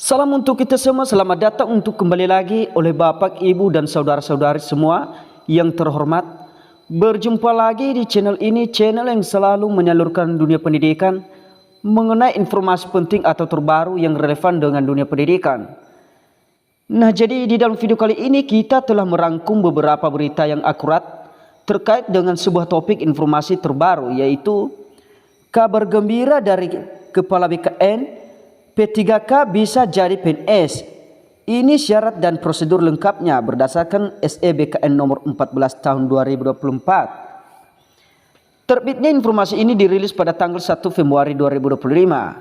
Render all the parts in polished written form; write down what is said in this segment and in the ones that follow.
Salam untuk kita semua, selamat datang untuk kembali lagi oleh Bapak, Ibu, dan saudara-saudari semua yang terhormat. Berjumpa lagi di channel ini, channel yang selalu menyalurkan dunia pendidikan mengenai informasi penting atau terbaru yang relevan dengan dunia pendidikan. Nah, jadi di dalam video kali ini kita telah merangkum beberapa berita yang akurat terkait dengan sebuah topik informasi terbaru, yaitu kabar gembira dari Kepala BKN, P3K bisa jadi PNS. Ini syarat dan prosedur lengkapnya berdasarkan SE BKN nomor 14 tahun 2024. Terbitnya informasi ini dirilis pada tanggal 1 Februari 2025.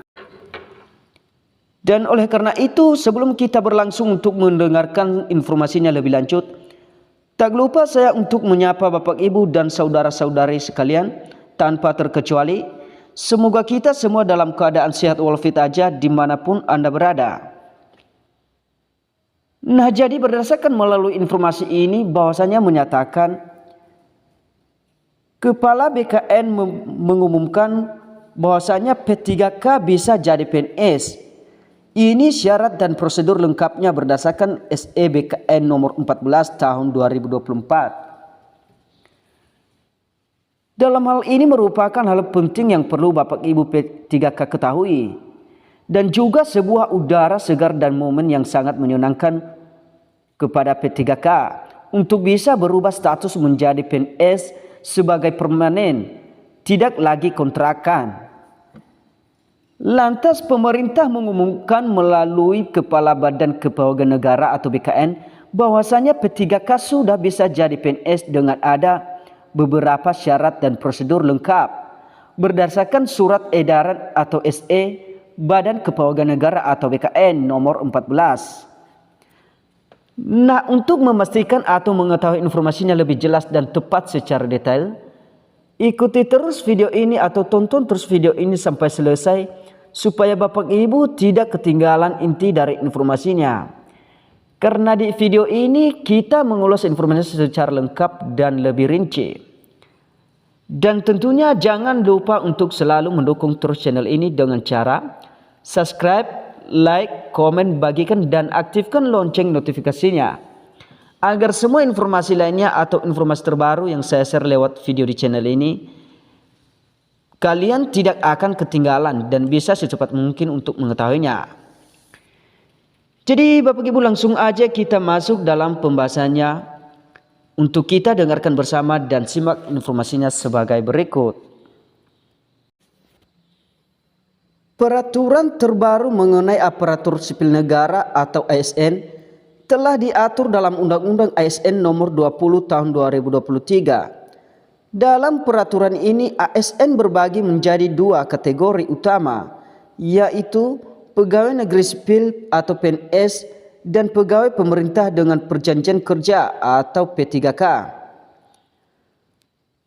Dan oleh karena itu, sebelum kita berlangsung untuk mendengarkan informasinya lebih lanjut, tak lupa saya untuk menyapa Bapak, Ibu, dan saudara-saudari sekalian tanpa terkecuali. Semoga kita semua dalam keadaan sehat walafiat aja dimanapun Anda berada. Nah, jadi berdasarkan melalui informasi ini bahwasanya menyatakan Kepala BKN mengumumkan bahwasanya P3K bisa jadi PNS. Ini syarat dan prosedur lengkapnya berdasarkan SE BKN nomor 14 tahun 2024. Dalam hal ini merupakan hal penting yang perlu Bapak Ibu P3K ketahui, dan juga sebuah udara segar dan momen yang sangat menyenangkan kepada P3K untuk bisa berubah status menjadi PNS sebagai permanen, tidak lagi kontrakan. Lantas pemerintah mengumumkan melalui Kepala Badan Kepegawaian Negara atau BKN bahwasanya P3K sudah bisa jadi PNS dengan ada beberapa syarat dan prosedur lengkap berdasarkan surat edaran atau SE Badan Kepegawaian Negara atau BKN nomor 14. Nah, untuk memastikan atau mengetahui informasinya lebih jelas dan tepat secara detail, ikuti terus video ini atau tonton terus video ini sampai selesai supaya Bapak Ibu tidak ketinggalan inti dari informasinya. Karena di video ini kita mengulas informasi secara lengkap dan lebih rinci. Dan tentunya jangan lupa untuk selalu mendukung terus channel ini dengan cara subscribe, like, komen, bagikan, dan aktifkan lonceng notifikasinya. Agar semua informasi lainnya atau informasi terbaru yang saya share lewat video di channel ini, kalian tidak akan ketinggalan dan bisa secepat mungkin untuk mengetahuinya. Jadi Bapak Ibu langsung aja kita masuk dalam pembahasannya untuk kita dengarkan bersama dan simak informasinya sebagai berikut. Peraturan terbaru mengenai aparatur sipil negara atau ASN telah diatur dalam Undang-Undang ASN nomor 20 tahun 2023. Dalam peraturan ini ASN berbagi menjadi dua kategori utama, yaitu pegawai negeri sipil atau PNS dan pegawai pemerintah dengan perjanjian kerja atau P3K.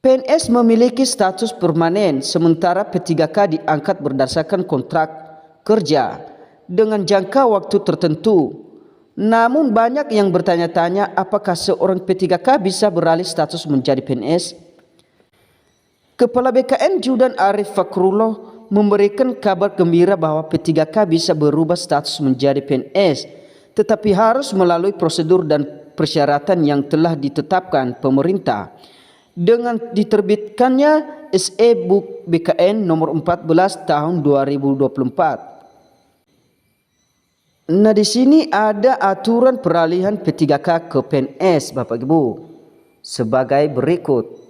PNS memiliki status permanen, sementara P3K diangkat berdasarkan kontrak kerja dengan jangka waktu tertentu. Namun banyak yang bertanya-tanya apakah seorang P3K bisa beralih status menjadi PNS? Kepala BKN Judan Arif Fakrullah memberikan kabar gembira bahwa P3K bisa berubah status menjadi PNS, tetapi harus melalui prosedur dan persyaratan yang telah ditetapkan pemerintah dengan diterbitkannya SE BKN nomor 14 tahun 2024. Nah, di sini ada aturan peralihan P3K ke PNS Bapak Ibu sebagai berikut.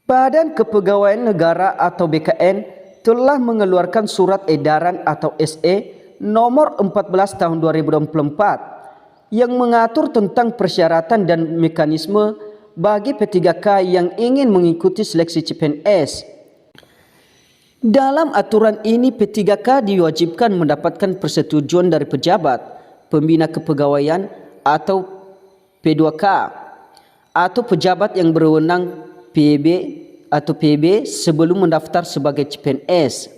Badan Kepegawaian Negara atau BKN telah mengeluarkan surat edaran atau SE nomor 14 tahun 2024 yang mengatur tentang persyaratan dan mekanisme bagi P3K yang ingin mengikuti seleksi CPNS. Dalam aturan ini P3K diwajibkan mendapatkan persetujuan dari pejabat pembina kepegawaian atau P2K atau pejabat yang berwenang PB atau PB sebelum mendaftar sebagai CPNS.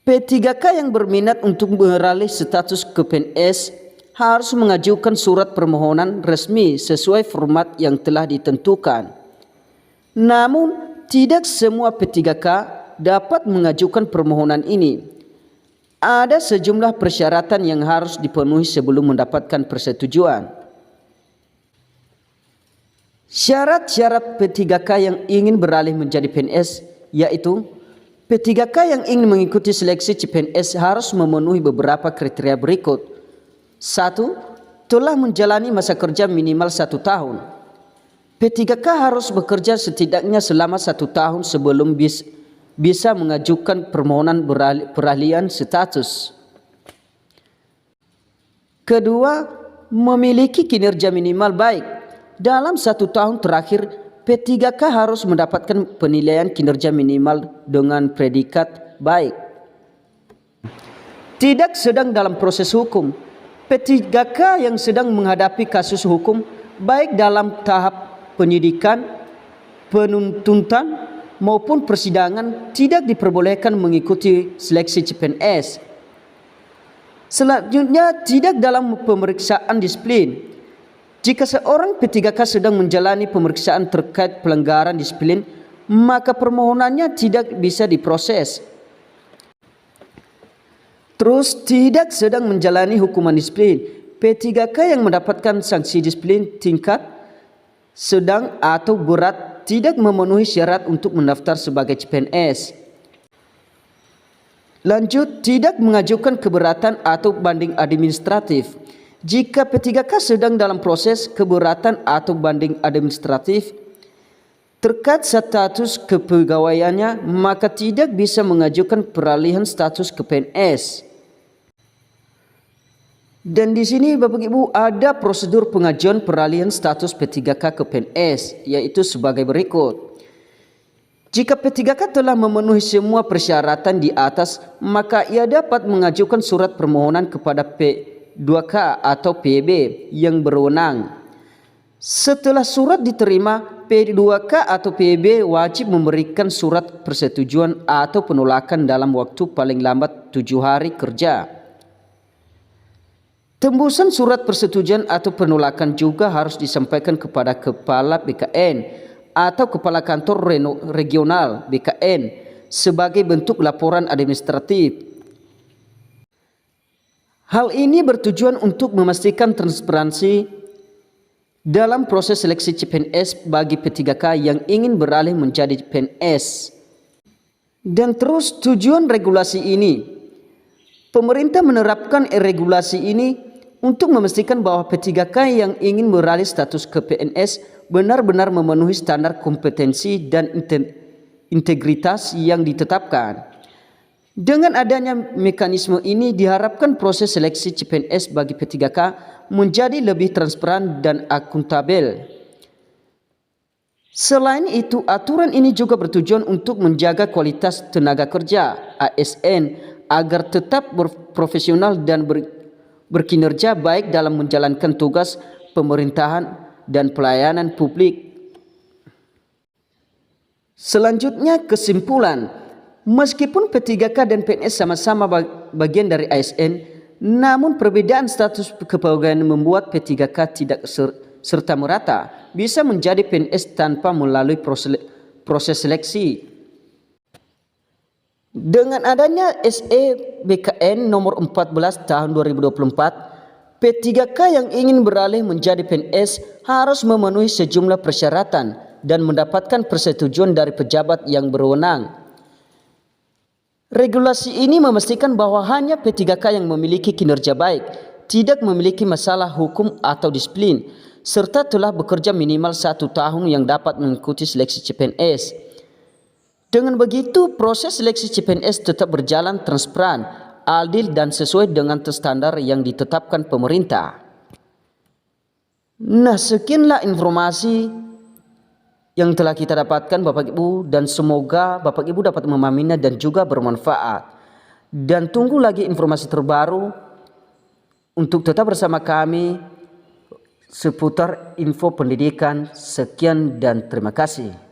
P3K yang berminat untuk beralih status ke PNS harus mengajukan surat permohonan resmi sesuai format yang telah ditentukan. Namun tidak semua P3K dapat mengajukan permohonan ini Ada sejumlah persyaratan yang harus dipenuhi sebelum mendapatkan persetujuan. Syarat-syarat P3K yang ingin beralih menjadi PNS yaitu P3K yang ingin mengikuti seleksi CPNS harus memenuhi beberapa kriteria berikut. 1. Telah menjalani masa kerja minimal 1 tahun. P3K harus bekerja setidaknya selama 1 tahun sebelum bisa mengajukan permohonan peralihan status. Kedua, memiliki kinerja minimal baik. Dalam 1 tahun terakhir, P3K harus mendapatkan penilaian kinerja minimal dengan predikat baik. Tidak sedang dalam proses hukum. P3K yang sedang menghadapi kasus hukum baik dalam tahap penyidikan, penuntutan, maupun persidangan tidak diperbolehkan mengikuti seleksi CPNS. Selanjutnya, tidak dalam pemeriksaan disiplin. Jika seorang P3K sedang menjalani pemeriksaan terkait pelanggaran disiplin, maka permohonannya tidak bisa diproses. Terus, tidak sedang menjalani hukuman disiplin. P3K yang mendapatkan sanksi disiplin tingkat sedang atau berat tidak memenuhi syarat untuk mendaftar sebagai CPNS. Lanjut, tidak mengajukan keberatan atau banding administratif. Jika P3K sedang dalam proses keberatan atau banding administratif terkait status kepegawaiannya, maka tidak bisa mengajukan peralihan status ke PNS. Dan di sini Bapak Ibu ada prosedur pengajuan peralihan status P3K ke PNS, yaitu sebagai berikut. Jika P3K telah memenuhi semua persyaratan di atas, maka ia dapat mengajukan surat permohonan kepada P2K atau PB yang berwenang. Setelah surat diterima, P2K atau PB wajib memberikan surat persetujuan atau penolakan dalam waktu paling lambat 7 hari kerja. Tembusan surat persetujuan atau penolakan juga harus disampaikan kepada Kepala BKN atau Kepala Kantor Regional BKN sebagai bentuk laporan administratif. Hal ini bertujuan untuk memastikan transparansi dalam proses seleksi CPNS bagi P3K yang ingin beralih menjadi PNS. Dan terus tujuan regulasi ini, pemerintah menerapkan regulasi ini untuk memastikan bahwa P3K yang ingin beralih status ke PNS benar-benar memenuhi standar kompetensi dan integritas yang ditetapkan. Dengan adanya mekanisme ini diharapkan proses seleksi CPNS bagi P3K menjadi lebih transparan dan akuntabel. Selain itu, aturan ini juga bertujuan untuk menjaga kualitas tenaga kerja ASN agar tetap profesional dan berkinerja baik dalam menjalankan tugas pemerintahan dan pelayanan publik. Selanjutnya, kesimpulan. Meskipun P3K dan PNS sama-sama bagian dari ASN, namun perbedaan status kepegawaian membuat P3K tidak serta-merta bisa menjadi PNS tanpa melalui proses seleksi. Dengan adanya SE BKN nomor 14 tahun 2024, P3K yang ingin beralih menjadi PNS harus memenuhi sejumlah persyaratan dan mendapatkan persetujuan dari pejabat yang berwenang. Regulasi ini memastikan bahwa hanya P3K yang memiliki kinerja baik, tidak memiliki masalah hukum atau disiplin, serta telah bekerja minimal 1 tahun yang dapat mengikuti seleksi CPNS. Dengan begitu, proses seleksi CPNS tetap berjalan transparan, adil dan sesuai dengan standar yang ditetapkan pemerintah. Nah, sekianlah informasi yang telah kita dapatkan Bapak Ibu, dan semoga Bapak Ibu dapat memahaminya dan juga bermanfaat. Dan tunggu lagi informasi terbaru untuk tetap bersama kami seputar info pendidikan. Sekian dan terima kasih.